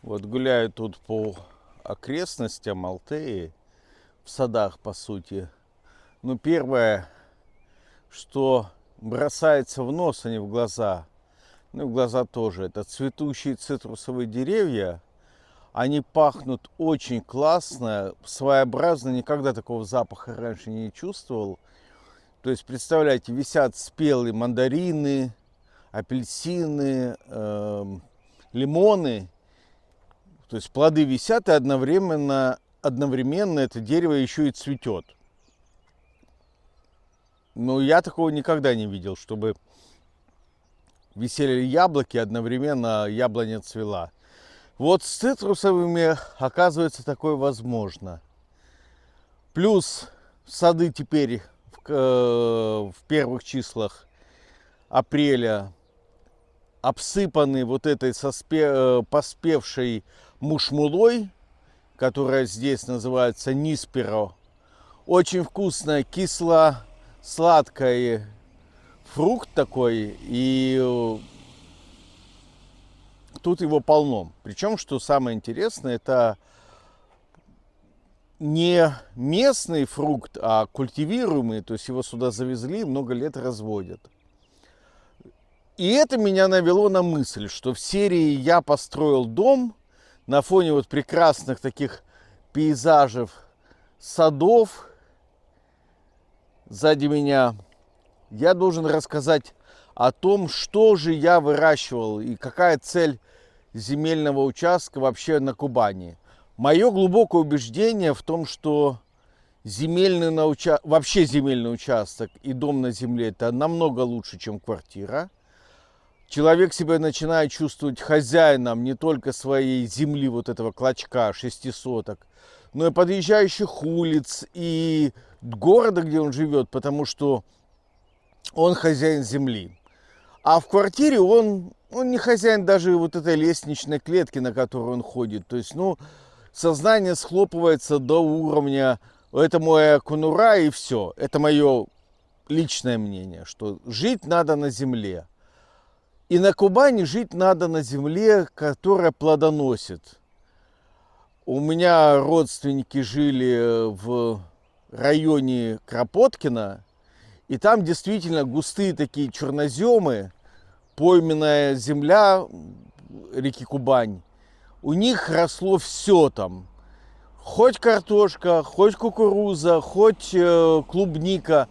Вот гуляю тут по окрестностям Алтеи, в садах, по сути. Ну, первое, что бросается в нос, а не в глаза, ну, в глаза тоже, это цветущие цитрусовые деревья. Они пахнут очень классно, своеобразно, никогда такого запаха раньше не чувствовал. То есть, представляете, висят спелые мандарины, апельсины, лимоны. То есть плоды висят, и одновременно это дерево еще и цветет. Но я такого никогда не видел, чтобы висели яблоки, одновременно яблоня цвела. Вот с цитрусовыми, оказывается, такое возможно. Плюс сады теперь в первых числах апреля обсыпаны вот этой поспевшей мушмулой, которая здесь называется нисперо. Очень вкусная, кисло-сладкий фрукт такой, и тут его полно. Причем, что самое интересное, это не местный фрукт, а культивируемый, то есть его сюда завезли, много лет разводят. И это меня навело на мысль, что в серии «Я построил дом» на фоне вот прекрасных таких пейзажей, садов сзади меня, я должен рассказать о том, что же я выращивал и какая цель земельного участка вообще на Кубани. Мое глубокое убеждение в том, что вообще земельный участок и дом на земле — это намного лучше, чем квартира. Человек себя начинает чувствовать хозяином не только своей земли, вот этого клочка 6 соток, но и подъезжающих улиц и города, где он живет, потому что он хозяин земли. А в квартире он не хозяин даже вот этой лестничной клетки, на которой он ходит. То есть, сознание схлопывается до уровня «это моя конура» и все. Это мое личное мнение, что жить надо на земле. И на Кубани жить надо на земле, которая плодоносит. У меня родственники жили в районе Кропоткина, и там действительно густые такие черноземы, пойменная земля реки Кубань. У них росло все там. Хоть картошка, хоть кукуруза, хоть клубника,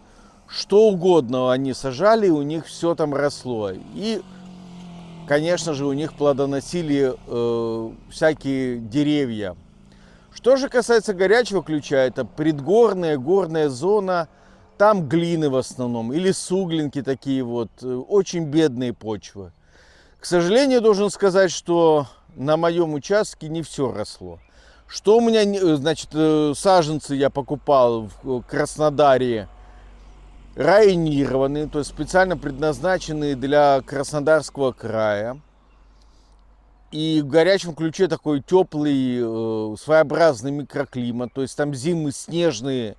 что угодно они сажали, у них все там росло. И, конечно же, у них плодоносили всякие деревья. Что же касается горячего ключа, это предгорная, горная зона, там глины в основном, или суглинки такие вот, очень бедные почвы. К сожалению, должен сказать, что на моем участке не все росло. Что у меня, значит, саженцы я покупал в Краснодаре, районированные, то есть специально предназначенные для Краснодарского края. И в горячем ключе такой теплый, своеобразный микроклимат. То есть там зимы снежные,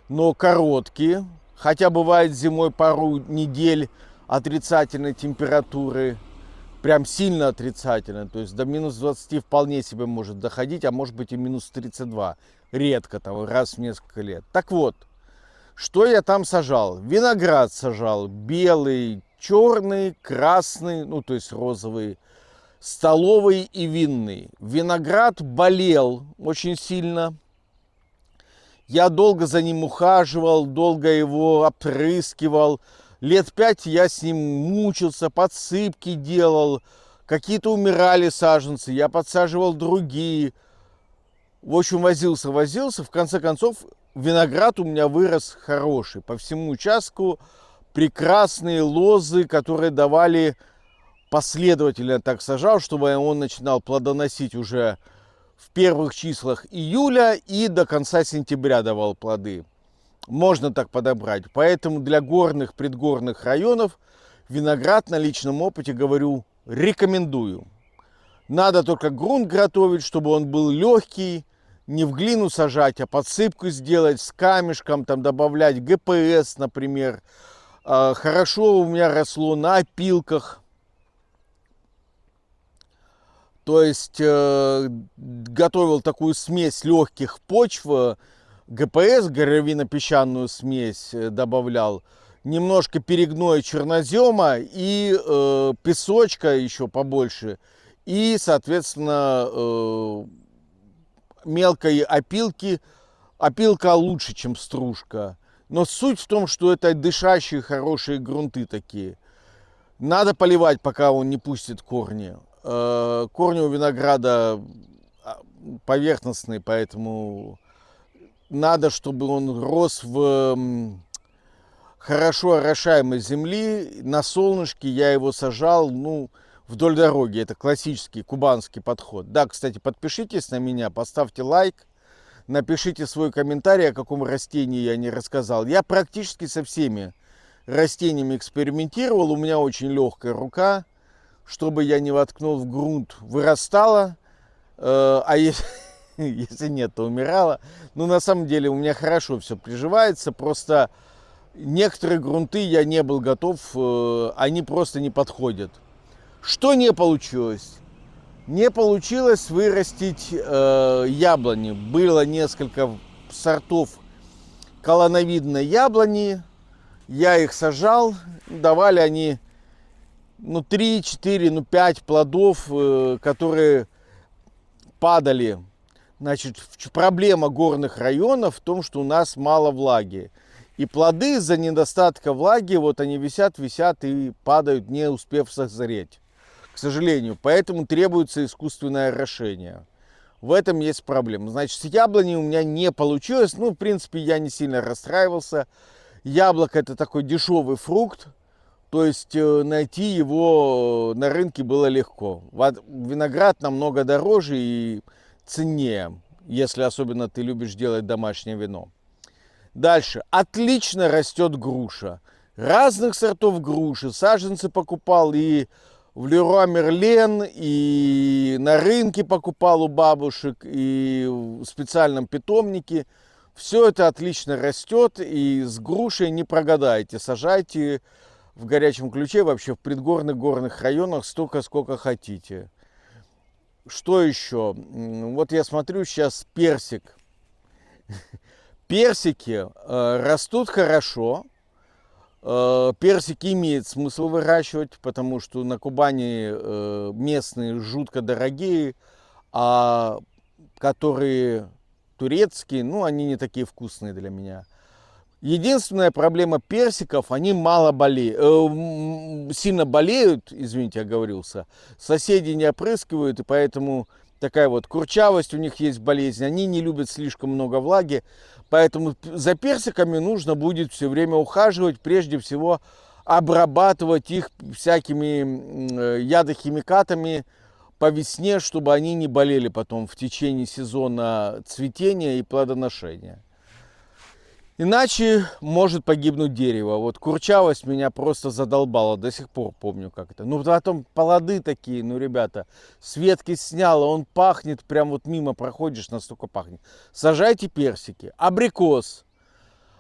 но короткие. Хотя бывает зимой пару недель отрицательной температуры. Прям сильно отрицательной. То есть до минус 20 вполне себе может доходить, а может быть и минус 32. Редко, там, раз в несколько лет. Так вот, что я там сажал? Виноград сажал. Белый, черный, красный, то есть розовый. Столовый и винный. Виноград болел очень сильно. Я долго за ним ухаживал, долго его опрыскивал. Лет 5 я с ним мучился, подсыпки делал. Какие-то умирали саженцы, я подсаживал другие. В общем, возился. В конце концов, виноград у меня вырос хороший. По всему участку прекрасные лозы, которые давали... Последовательно так сажал, чтобы он начинал плодоносить уже в первых числах июля и до конца сентября давал плоды. Можно так подобрать. Поэтому для горных, предгорных районов виноград на личном опыте, говорю, рекомендую. Надо только грунт готовить, чтобы он был легкий, не в глину сажать, а подсыпку сделать с камешком, там добавлять ГПС, например. Хорошо у меня росло на опилках. То есть готовил такую смесь легких почв, ГПС, горовино-песчаную смесь добавлял, немножко перегноя чернозема и песочка еще побольше. И, соответственно, мелкой опилки. Опилка лучше, чем стружка. Но суть в том, что это дышащие хорошие грунты такие. Надо поливать, пока он не пустит корни. Корни у винограда поверхностные, поэтому надо, чтобы он рос в хорошо орошаемой земли. На солнышке я его сажал, вдоль дороги. Это классический кубанский подход. Да, кстати, подпишитесь на меня, поставьте лайк, напишите свой комментарий, о каком растении я не рассказал. Я практически со всеми растениями экспериментировал. У меня очень легкая рука. Чтобы я не воткнул в грунт, вырастала, а если нет, то умирала. Но на самом деле у меня хорошо все приживается, просто некоторые грунты я не был готов, они просто не подходят. Что не получилось? Не получилось вырастить яблони. Было несколько сортов колоновидной яблони, я их сажал, давали они 3, 4, 5 плодов, которые падали. Значит, проблема горных районов в том, что у нас мало влаги. И плоды из-за недостатка влаги, вот они висят и падают, не успев созреть. К сожалению, поэтому требуется искусственное орошение. В этом есть проблема. Значит, с яблоней у меня не получилось. В принципе, я не сильно расстраивался. Яблоко — это такой дешевый фрукт. То есть найти его на рынке было легко. Виноград намного дороже и ценнее, если особенно ты любишь делать домашнее вино. Дальше. Отлично растет груша. Разных сортов груши. Саженцы покупал и в Леруа Мерлен, и на рынке покупал у бабушек, и в специальном питомнике. Все это отлично растет, и с грушей не прогадаете. Сажайте в горячем ключе, вообще в предгорных горных районах столько, сколько хотите. Что еще? Вот я смотрю сейчас персик. Персики растут хорошо. Персики имеет смысл выращивать, потому что на Кубани местные жутко дорогие, а которые турецкие, они не такие вкусные для меня. Единственная проблема персиков, они сильно болеют, извините, оговорился. Соседи не опрыскивают, и поэтому такая вот курчавость у них есть болезнь. Они не любят слишком много влаги, поэтому за персиками нужно будет все время ухаживать, прежде всего обрабатывать их всякими ядохимикатами по весне, чтобы они не болели потом в течение сезона цветения и плодоношения. Иначе может погибнуть дерево. Вот курчавость меня просто задолбала. До сих пор помню, как это. Потом плоды такие, ребята, с ветки снял, он пахнет, прям вот мимо проходишь, настолько пахнет. Сажайте персики. Абрикос.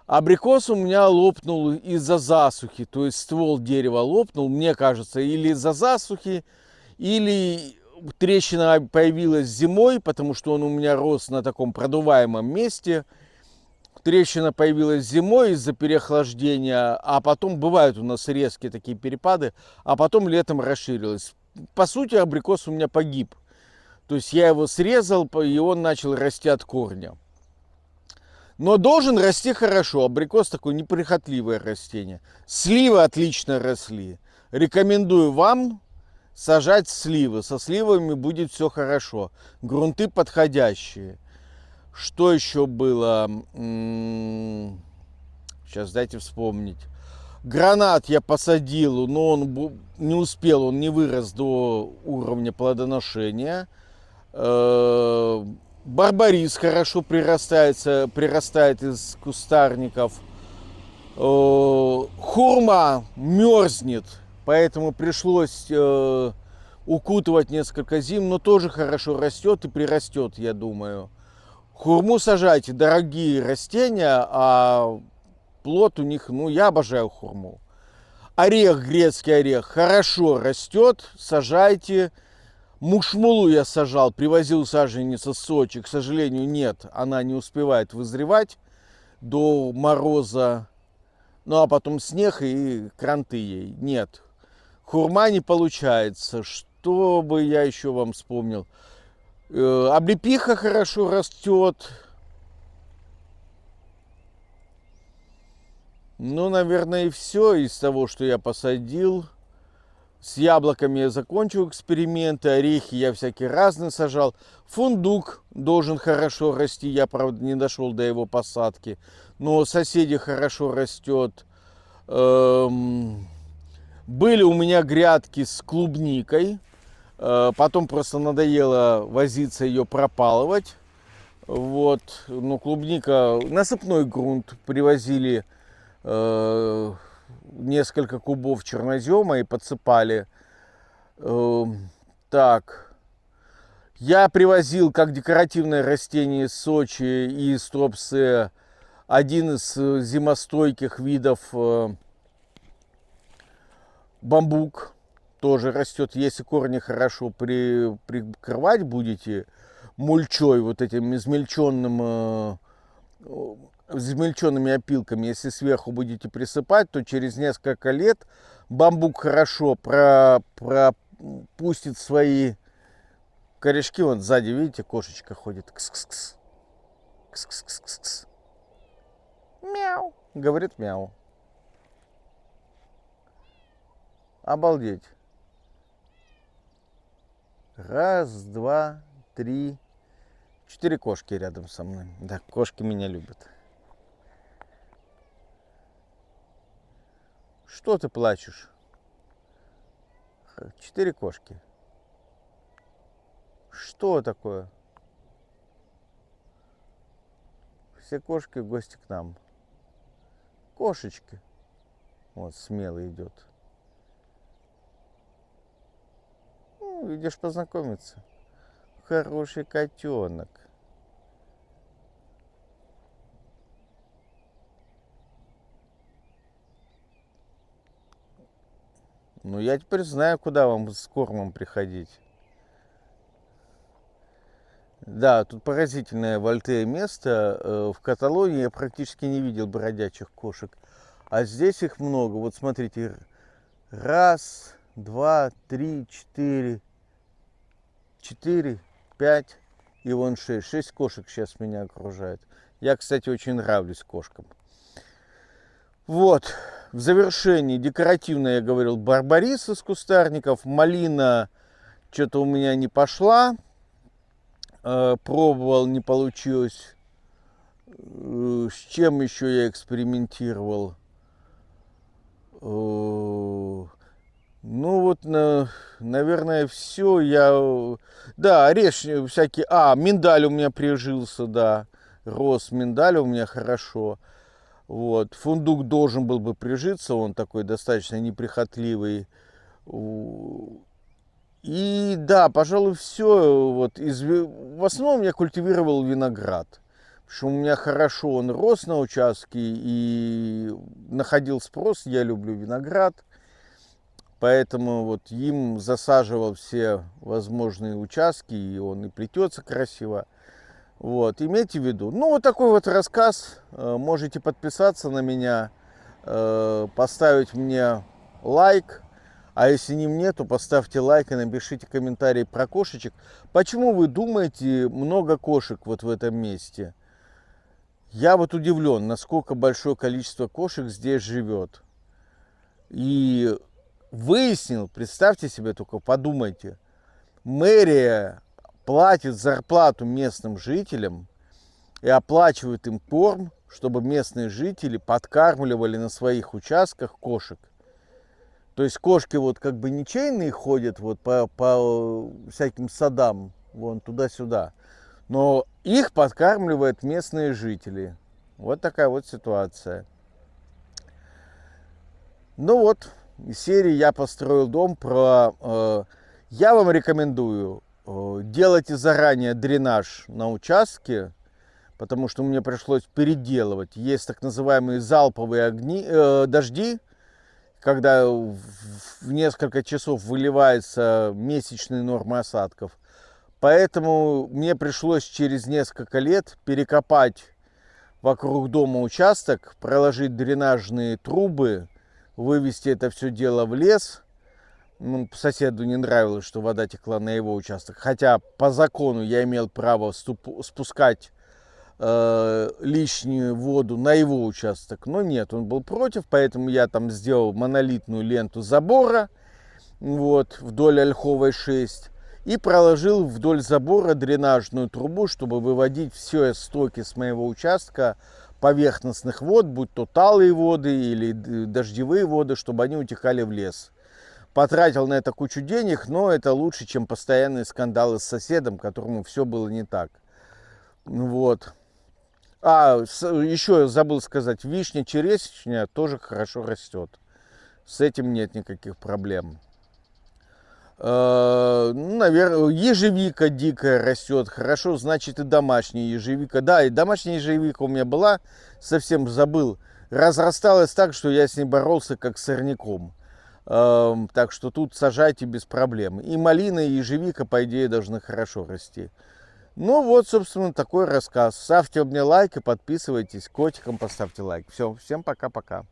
Абрикос у меня лопнул из-за засухи. То есть ствол дерева лопнул, мне кажется, или из-за засухи, или трещина появилась зимой, потому что он у меня рос на таком продуваемом месте. Трещина появилась зимой из-за переохлаждения, а потом бывают у нас резкие такие перепады, а потом летом расширилась. По сути, абрикос у меня погиб. То есть я его срезал, и он начал расти от корня. Но должен расти хорошо. Абрикос такое неприхотливое растение. Сливы отлично росли. Рекомендую вам сажать сливы. Со сливами будет все хорошо. Грунты подходящие. Что еще было? Сейчас дайте вспомнить. Гранат я посадил, но он не успел, он не вырос до уровня плодоношения. Барбарис хорошо прирастает из кустарников. Хурма мерзнет, поэтому пришлось укутывать несколько зим, но тоже хорошо растет и прирастет, я думаю. Хурму сажайте, дорогие растения, а плод у них, я обожаю хурму. Орех, грецкий орех, хорошо растет, сажайте. Мушмулу я сажал, привозил саженец из Сочи. К сожалению, нет, она не успевает вызревать до мороза. Ну, а потом снег и кранты ей. Нет. Хурма не получается. Что бы я еще вам вспомнил? Облепиха хорошо растет. Ну, наверное, и все из того, что я посадил. С яблоками я закончил эксперименты. Орехи я всякие разные сажал. Фундук должен хорошо расти. Я, правда, не дошел до его посадки. Но соседи хорошо растет. Были у меня грядки с клубникой. Потом просто надоело возиться ее пропалывать. Вот. Ну, клубника, насыпной грунт привозили несколько кубов чернозема и подсыпали. Так. Я привозил как декоративное растение из Сочи и из Туапсе один из зимостойких видов бамбук. Тоже растет, если корни хорошо прикрывать будете мульчой, вот этим измельченными опилками. Если сверху будете присыпать, то через несколько лет бамбук хорошо пропустит свои корешки. Вон сзади, видите, кошечка ходит. Кс-кс-кс. Кс-кс-кс-кс. Мяу. Говорит мяу. Обалдеть. Раз, два, три, 4 кошки рядом со мной. Да, кошки меня любят. Что ты плачешь? 4 кошки. Что такое? Все кошки в гости к нам. Кошечки. Вот, смело идет. Ну, идешь познакомиться. Хороший котенок. Ну, я теперь знаю, куда вам с кормом приходить. Да, тут поразительное в Альтее место. В Каталонии я практически не видел бродячих кошек. А здесь их много. Вот смотрите. Раз, два, три, 4, 5 и вон 6. 6 кошек сейчас меня окружает. Я, кстати, очень нравлюсь кошкам. Вот. В завершении декоративно я говорил барбарис из кустарников. Малина что-то у меня не пошла. Пробовал, не получилось. С чем еще я экспериментировал? Ну вот, наверное, все. Да, орешки всякие. Миндаль у меня прижился, да. Рос миндаль у меня хорошо. Вот. Фундук должен был бы прижиться, он такой достаточно неприхотливый. И да, пожалуй, все. Вот в основном я культивировал виноград. Потому что у меня хорошо он рос на участке и находил спрос. Я люблю виноград. Поэтому вот им засаживал все возможные участки, и он и плетется красиво. Вот, имейте в виду. Ну, вот такой вот рассказ. Можете подписаться на меня, поставить мне лайк. А если не мне, то поставьте лайк и напишите комментарий про кошечек. Почему вы думаете много кошек вот в этом месте? Я вот удивлен, насколько большое количество кошек здесь живет. И выяснил, представьте себе только, подумайте, мэрия платит зарплату местным жителям и оплачивает им корм, чтобы местные жители подкармливали на своих участках кошек. То есть кошки вот как бы ничейные ходят вот по всяким садам, вон туда-сюда, но их подкармливают местные жители. Вот такая вот ситуация. Ну вот, из серии «Я построил дом» я вам рекомендую, делайте заранее дренаж на участке, потому что мне пришлось переделывать. Есть так называемые залповые дожди, когда в несколько часов выливается месячные нормы осадков. Поэтому мне пришлось через несколько лет перекопать вокруг дома участок, проложить дренажные трубы, вывести это все дело в лес. Ну, соседу не нравилось, что вода текла на его участок. Хотя по закону я имел право спускать лишнюю воду на его участок. Но нет, он был против, поэтому я там сделал монолитную ленту забора вот, вдоль Ольховой 6. И проложил вдоль забора дренажную трубу, чтобы выводить все стоки с моего участка поверхностных вод, будь то талые воды или дождевые воды, чтобы они утекали в лес. Потратил на это кучу денег, но это лучше, чем постоянные скандалы с соседом, которому все было не так. Вот. Еще забыл сказать, вишня, черешня тоже хорошо растет. С этим нет никаких проблем. Наверное, ежевика дикая растет, хорошо, значит и домашняя ежевика. Да, и домашняя ежевика у меня была, совсем забыл. Разрасталась так, что я с ней боролся как с сорняком. Так что тут сажайте без проблем. И малина, и ежевика, по идее, должны хорошо расти. Ну вот, собственно, такой рассказ. Ставьте мне лайк и подписывайтесь. Котикам поставьте лайк. Все, всем пока-пока.